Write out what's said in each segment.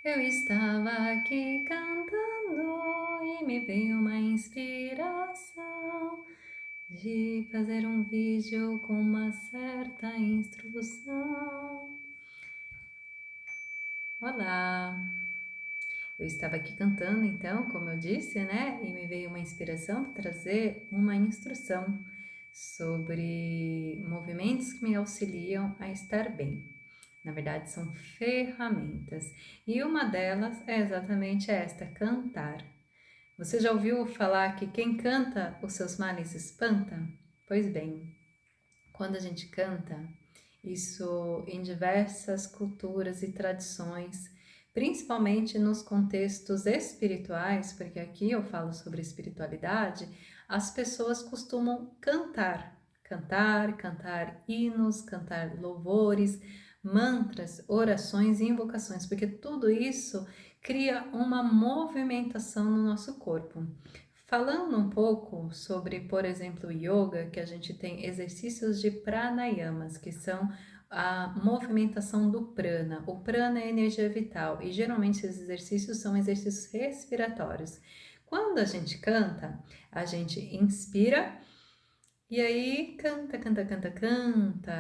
Eu estava aqui cantando e me veio uma inspiração de fazer um vídeo com uma certa instrução. Olá! Eu estava aqui cantando, então, como eu disse, né? E me veio uma inspiração para trazer uma instrução sobre movimentos que me auxiliam a estar bem. Na verdade, são ferramentas. E uma delas é exatamente esta: cantar. Você já ouviu falar que quem canta os seus males espanta? Pois bem, quando a gente canta, isso em diversas culturas e tradições, principalmente nos contextos espirituais, porque aqui eu falo sobre espiritualidade, as pessoas costumam cantar hinos, cantar louvores, mantras, orações e invocações, porque tudo isso cria uma movimentação no nosso corpo. Falando um pouco sobre, por exemplo, o yoga, que a gente tem exercícios de pranayamas, que são a movimentação do prana. O prana é energia vital e geralmente esses exercícios são exercícios respiratórios. Quando a gente canta, a gente inspira e aí canta.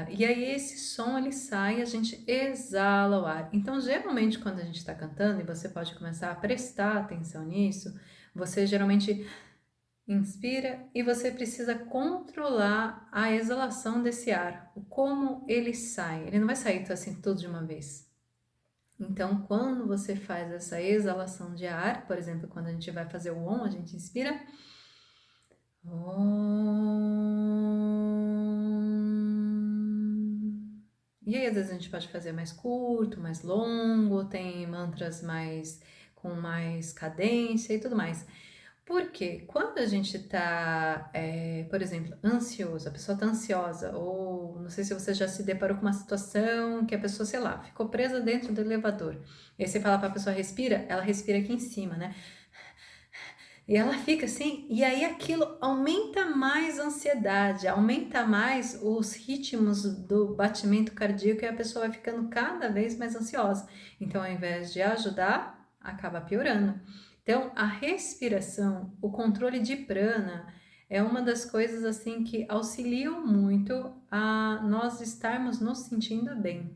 E aí esse som ele sai e a gente exala o ar. Então, geralmente quando a gente está cantando, e você pode começar a prestar atenção nisso, você geralmente inspira e você precisa controlar a exalação desse ar, o como ele sai. Ele não vai sair assim tudo de uma vez. Então, quando você faz essa exalação de ar, por exemplo, quando a gente vai fazer o OM, a gente inspira. E aí, às vezes, a gente pode fazer mais curto, mais longo, tem mantras mais com mais cadência e tudo mais. Porque quando a gente tá, por exemplo, ansioso, a pessoa tá ansiosa, ou não sei se você já se deparou com uma situação que a pessoa, sei lá, ficou presa dentro do elevador. E aí você fala pra pessoa respira, ela respira aqui em cima, né? E ela fica assim, e aí aquilo aumenta mais a ansiedade, aumenta mais os ritmos do batimento cardíaco e a pessoa vai ficando cada vez mais ansiosa. Então, ao invés de ajudar, acaba piorando. Então, a respiração, o controle de prana é uma das coisas assim que auxiliam muito a nós estarmos nos sentindo bem.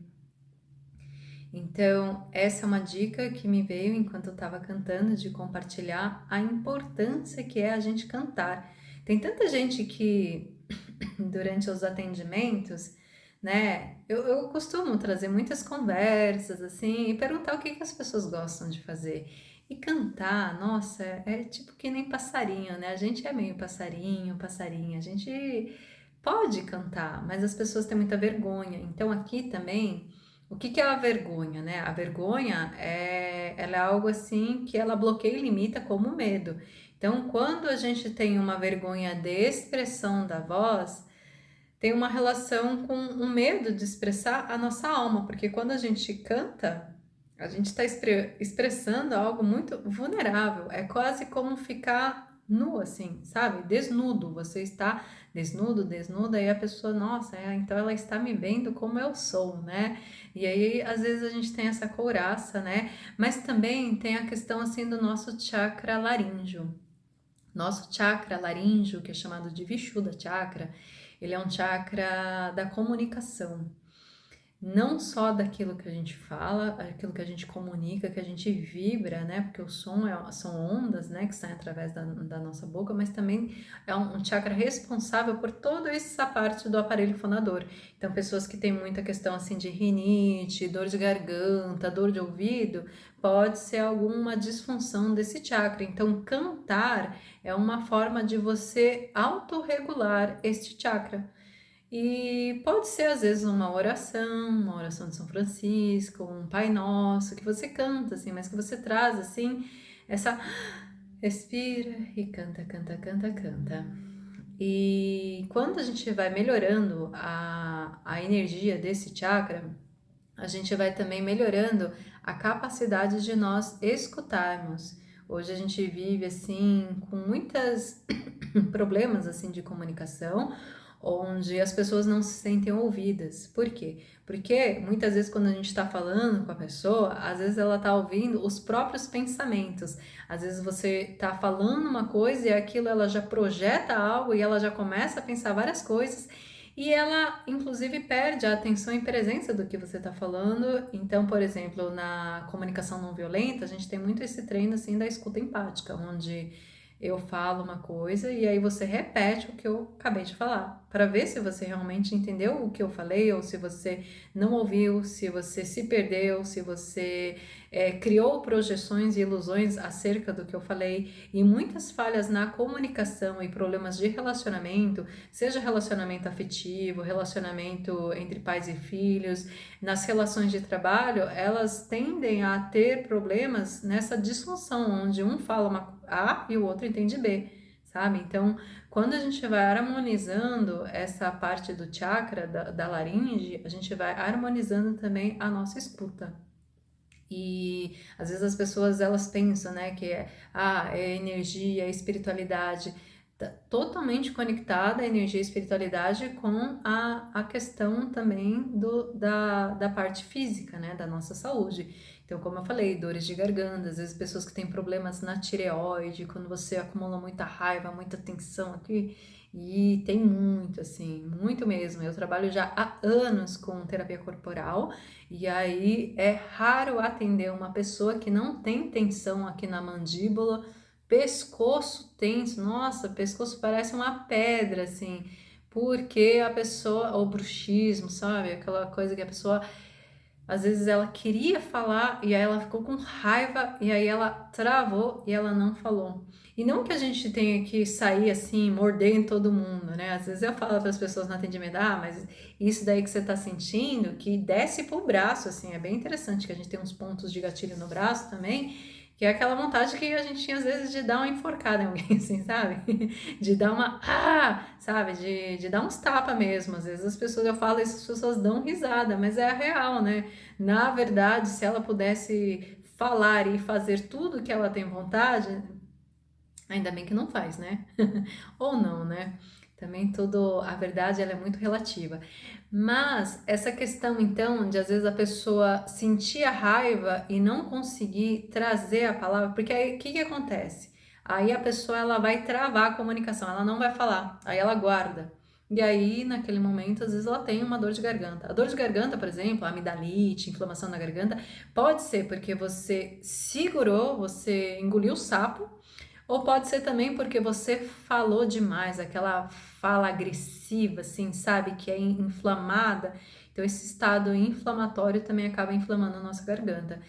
Então, essa é uma dica que me veio enquanto eu estava cantando, de compartilhar a importância que é a gente cantar. Tem tanta gente que, durante os atendimentos, né, eu costumo trazer muitas conversas, assim, e perguntar o que, que as pessoas gostam de fazer. E cantar, nossa, é tipo que nem passarinho, né? A gente é meio passarinho, a gente pode cantar, mas as pessoas têm muita vergonha. Então, aqui também. O que que é a vergonha, né? A vergonha ela é algo assim que ela bloqueia e limita como o medo. Então, quando a gente tem uma vergonha de expressão da voz, tem uma relação com o medo de expressar a nossa alma, porque quando a gente canta, a gente está expressando algo muito vulnerável. É quase como ficar nu, assim, sabe? Desnudo. Você está desnuda, e a pessoa, nossa, então ela está me vendo como eu sou, né? E aí, às vezes, a gente tem essa couraça, né? Mas também tem a questão, assim, do nosso chakra laríngeo. Nosso chakra laríngeo, que é chamado de Vishuddha chakra, ele é um chakra da comunicação, não só daquilo que a gente fala, aquilo que a gente comunica, que a gente vibra, né? Porque o som são ondas, né? Que saem através da nossa boca, mas também é um chakra responsável por toda essa parte do aparelho fonador. Então, pessoas que têm muita questão assim de rinite, dor de garganta, dor de ouvido, pode ser alguma disfunção desse chakra. Então, cantar é uma forma de você autorregular este chakra. E pode ser às vezes uma oração de São Francisco, um Pai Nosso, que você canta assim, mas que você traz assim, essa respira e canta. E quando a gente vai melhorando a energia desse chakra, a gente vai também melhorando a capacidade de nós escutarmos. Hoje a gente vive assim com muitos problemas assim de comunicação, onde as pessoas não se sentem ouvidas. Por quê? Porque muitas vezes quando a gente está falando com a pessoa, às vezes ela está ouvindo os próprios pensamentos. Às vezes você está falando uma coisa e aquilo ela já projeta algo e ela já começa a pensar várias coisas e ela, inclusive, perde a atenção e presença do que você está falando. Então, por exemplo, na comunicação não violenta, a gente tem muito esse treino assim da escuta empática, onde eu falo uma coisa e aí você repete o que eu acabei de falar, para ver se você realmente entendeu o que eu falei ou se você não ouviu, se você se perdeu, se você criou projeções e ilusões acerca do que eu falei. E muitas falhas na comunicação e problemas de relacionamento, seja relacionamento afetivo, relacionamento entre pais e filhos, nas relações de trabalho, elas tendem a ter problemas nessa disfunção, onde um fala uma A e o outro entende B, sabe? Então, quando a gente vai harmonizando essa parte do chakra, da laringe, a gente vai harmonizando também a nossa escuta. E às vezes as pessoas elas pensam, né, que é energia, é espiritualidade, totalmente conectada a energia e espiritualidade com a questão também da parte física, né, da nossa saúde. Então, como eu falei, dores de garganta, às vezes pessoas que têm problemas na tireoide, quando você acumula muita raiva, muita tensão aqui, e tem muito, assim, muito mesmo. Eu trabalho já há anos com terapia corporal, e aí é raro atender uma pessoa que não tem tensão aqui na mandíbula, pescoço tenso, nossa, pescoço parece uma pedra, assim, porque a pessoa, o bruxismo, sabe? Aquela coisa que a pessoa, às vezes ela queria falar e aí ela ficou com raiva e aí ela travou e ela não falou. E não que a gente tenha que sair assim, mordendo todo mundo, né? Às vezes eu falo para as pessoas no atendimento, mas isso daí que você tá sentindo, que desce pro braço, assim, é bem interessante que a gente tem uns pontos de gatilho no braço também, que é aquela vontade que a gente tinha às vezes de dar uma enforcada em alguém, assim, sabe? De dar uma, sabe? De dar uns tapas mesmo. Às vezes as pessoas, eu falo isso, as pessoas dão risada, mas é a real, né? Na verdade, se ela pudesse falar e fazer tudo que ela tem vontade, ainda bem que não faz, né? Ou não, né? Também tudo, a verdade ela é muito relativa. Mas essa questão então de às vezes a pessoa sentir a raiva e não conseguir trazer a palavra, porque aí o que acontece? Aí a pessoa ela vai travar a comunicação, ela não vai falar, aí ela guarda. E aí, naquele momento, às vezes ela tem uma dor de garganta. A dor de garganta, por exemplo, a amidalite, inflamação na garganta, pode ser porque você segurou, você engoliu o sapo, ou pode ser também porque você falou demais, aquela fala agressiva, assim, sabe, que é inflamada. Então, esse estado inflamatório também acaba inflamando a nossa garganta.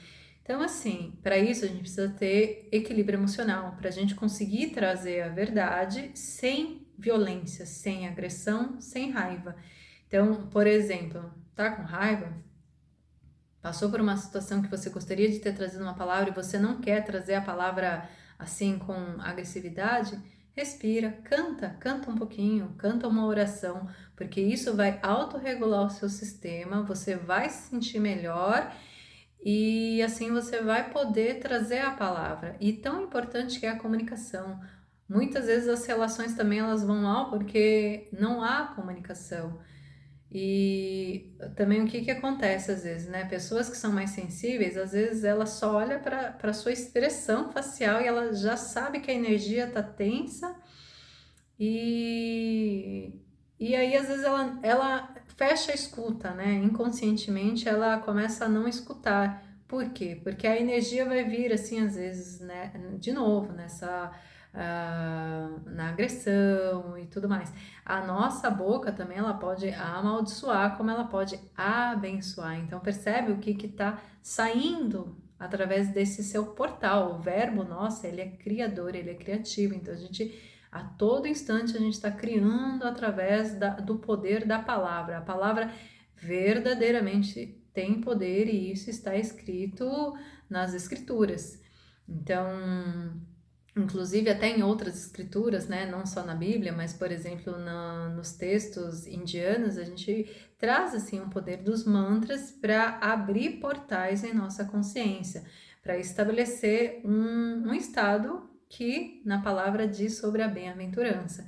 Então, assim, para isso a gente precisa ter equilíbrio emocional, para a gente conseguir trazer a verdade sem violência, sem agressão, sem raiva. Então, por exemplo, tá com raiva? Passou por uma situação que você gostaria de ter trazido uma palavra e você não quer trazer a palavra assim com agressividade? Respira, canta um pouquinho, canta uma oração, porque isso vai autorregular o seu sistema, você vai se sentir melhor e assim você vai poder trazer a palavra. E tão importante que é a comunicação. Muitas vezes as relações também elas vão mal porque não há comunicação. E também o que acontece às vezes, né? Pessoas que são mais sensíveis, às vezes ela só olha para sua expressão facial e ela já sabe que a energia tá tensa e, e aí às vezes ela fecha a escuta, né? Inconscientemente ela começa a não escutar. Por quê? Porque a energia vai vir assim às vezes, né? De novo, na agressão e tudo mais. A nossa boca também ela pode amaldiçoar, como ela pode abençoar. Então percebe o que está saindo através desse seu portal. O verbo, nossa, ele é criador, ele é criativo. Então a todo instante a gente está criando através do poder da palavra. A palavra verdadeiramente tem poder e isso está escrito nas escrituras. Então inclusive até em outras escrituras, né, não só na Bíblia, mas por exemplo nos textos indianos, a gente traz assim um poder dos mantras para abrir portais em nossa consciência, para estabelecer um estado que na palavra diz sobre a bem-aventurança.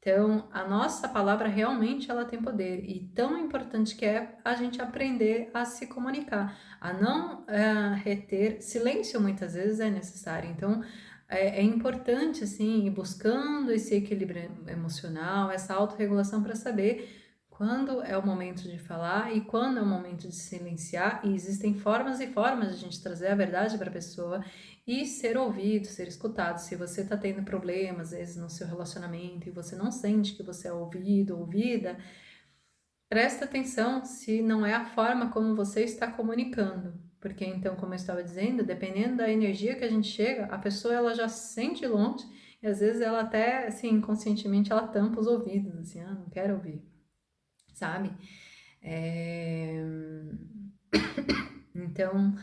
Então, a nossa palavra realmente ela tem poder e tão importante que é a gente aprender a se comunicar, a não reter. Silêncio muitas vezes é necessário. Então, é importante assim ir buscando esse equilíbrio emocional, essa autorregulação para saber quando é o momento de falar e quando é o momento de silenciar. E existem formas e formas de a gente trazer a verdade para a pessoa e ser ouvido, ser escutado. Se você está tendo problemas, às vezes, no seu relacionamento e você não sente que você é ouvido, ouvida, presta atenção se não é a forma como você está comunicando. Porque então, como eu estava dizendo, dependendo da energia que a gente chega, a pessoa ela já se sente longe e às vezes ela até, assim, inconscientemente, ela tampa os ouvidos, assim, não quero ouvir, sabe? É... Então,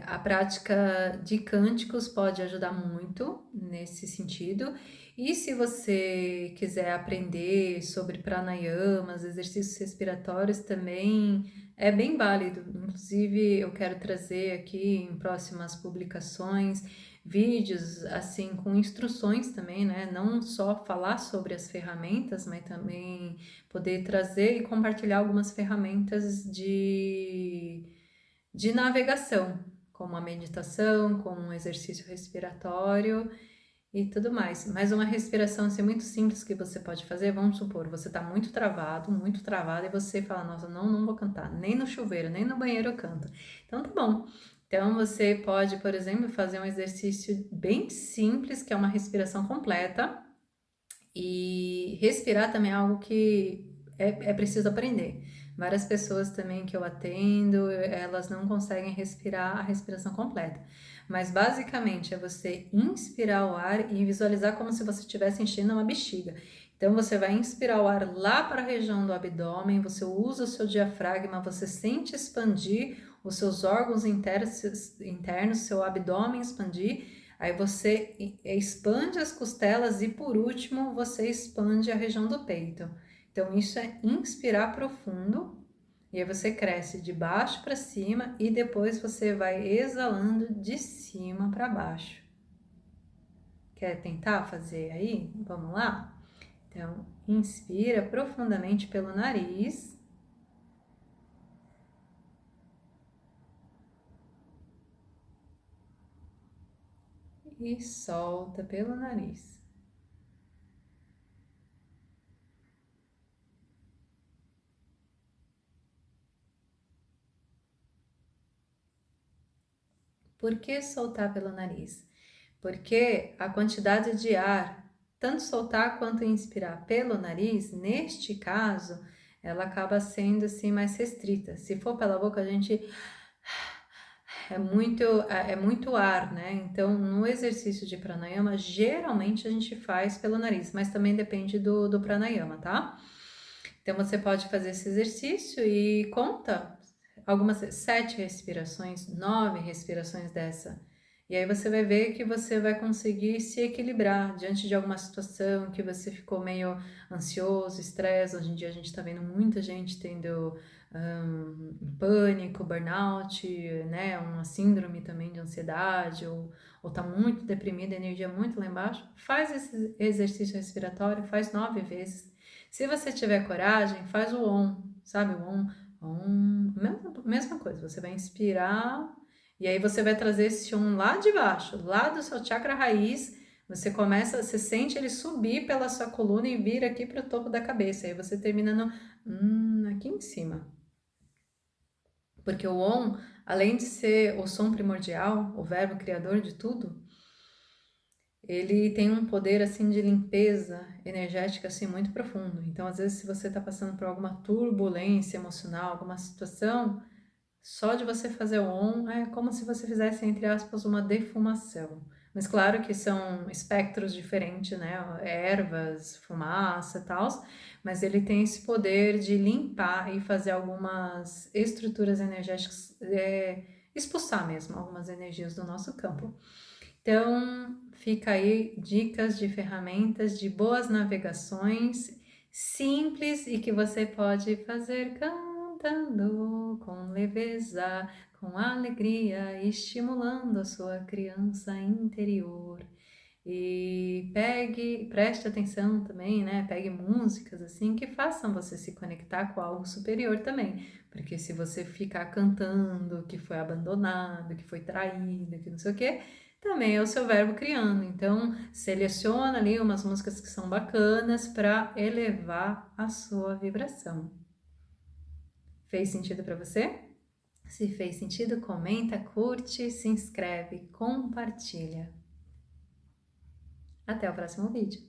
a prática de cânticos pode ajudar muito nesse sentido. E se você quiser aprender sobre pranayamas, exercícios respiratórios, também é bem válido. Inclusive, eu quero trazer aqui em próximas publicações vídeos assim com instruções também, né? Não só falar sobre as ferramentas, mas também poder trazer e compartilhar algumas ferramentas de navegação, como a meditação, como um exercício respiratório e tudo mais. Mas uma respiração assim, muito simples que você pode fazer, vamos supor, você está muito travado, e você fala, nossa, não vou cantar, nem no chuveiro, nem no banheiro eu canto. Então tá bom. Então você pode, por exemplo, fazer um exercício bem simples, que é uma respiração completa, e respirar também é algo que é preciso aprender. Várias pessoas também que eu atendo, elas não conseguem respirar a respiração completa. Mas basicamente é você inspirar o ar e visualizar como se você estivesse enchendo uma bexiga. Então você vai inspirar o ar lá para a região do abdômen, você usa o seu diafragma, você sente expandir os seus órgãos internos, seu abdômen expandir. Aí você expande as costelas e por último você expande a região do peito. Então isso é inspirar profundo e aí você cresce de baixo para cima e depois você vai exalando de cima para baixo. Quer tentar fazer aí? Vamos lá? Então inspira profundamente pelo nariz. E solta pelo nariz. Por que soltar pelo nariz? Porque a quantidade de ar, tanto soltar quanto inspirar pelo nariz, neste caso, ela acaba sendo assim mais restrita. Se for pela boca, a gente é muito ar, né? Então, no exercício de pranayama, geralmente a gente faz pelo nariz, mas também depende do pranayama, tá? Então, você pode fazer esse exercício e conta algumas 7 respirações, 9 respirações dessa. E aí você vai ver que você vai conseguir se equilibrar diante de alguma situação que você ficou meio ansioso, estresse. Hoje em dia a gente está vendo muita gente tendo pânico, burnout, né? Uma síndrome também de ansiedade, ou tá muito deprimida, energia muito lá embaixo. Faz esse exercício respiratório, faz 9 vezes. Se você tiver coragem, faz o OM, sabe? O OM, OM, mesma coisa, você vai inspirar e aí você vai trazer esse OM lá de baixo, lá do seu chakra raiz. Você sente ele subir pela sua coluna e vir aqui para o topo da cabeça. Aí você termina no aqui em cima. Porque o OM, além de ser o som primordial, o verbo criador de tudo, ele tem um poder assim de limpeza energética assim muito profundo. Então, às vezes, se você está passando por alguma turbulência emocional, alguma situação, só de você fazer o OM é como se você fizesse, entre aspas, uma defumação. Mas claro que são espectros diferentes, né? Ervas, fumaça e tal, mas ele tem esse poder de limpar e fazer algumas estruturas energéticas, expulsar mesmo algumas energias do nosso campo. Então, fica aí dicas de ferramentas de boas navegações simples e que você pode fazer cantando com leveza, com alegria, estimulando a sua criança interior. E preste atenção também, né? Pegue músicas assim que façam você se conectar com algo superior também. Porque se você ficar cantando que foi abandonado, que foi traído, que não sei o quê, também é o seu verbo criando. Então, seleciona ali umas músicas que são bacanas para elevar a sua vibração. Fez sentido para você? Se fez sentido, comenta, curte, se inscreve, compartilha. Até o próximo vídeo.